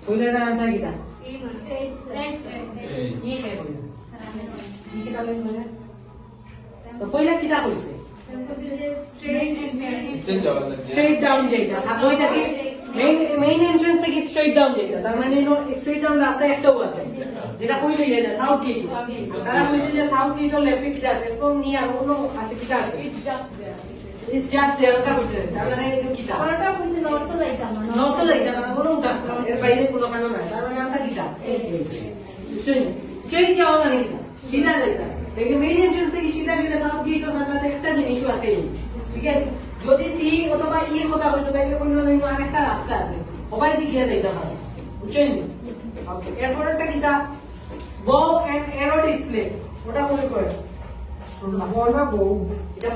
কইলাটা answer কিটা তো কইলা কিটা কইছে স্ট্রেট ডাউন যেটা আর ওইটা কি মেইন এন্ট্রান্স থেকে স্ট্রেট ডাউন যেটা তার মানে স্ট্রেট ডাউন রাস্তা একটাও আছে যেটা কইলে এটা সাউথ গেট তারা কইছে যে সাউথ গেটের লেফটে কিটা আছে তো নিয়ার অন্য আছে কিটা আছে It's just there ওটা কইছে তার মানে এটা কিটা ওটা কইছে নর্থ লাইটা না কোনো উঠা এর বাইরে কোনো কারণ নাই তার মানে आंसर কিটা বুঝছেন স্ট্রেট যাওয়া মানে কিটা সিধা যাইতা দেখে মেইন এন্ট্রান্স থেকে সিধা গেলে সাউথ গেট ওখানে একটা জিনিস আছে ঠিক আছে যদি সি অথবা ই এর কথা বলতো তাহলে অন্য আরেকটা রাস্তা আছে সবাই দিকে গিয়ে যাইতে পারে বুঝছেন ওকে এরপরটা কিটা বো এন্ড এরো ডিসপ্লে ওটা মনে করে বল না বউ এটা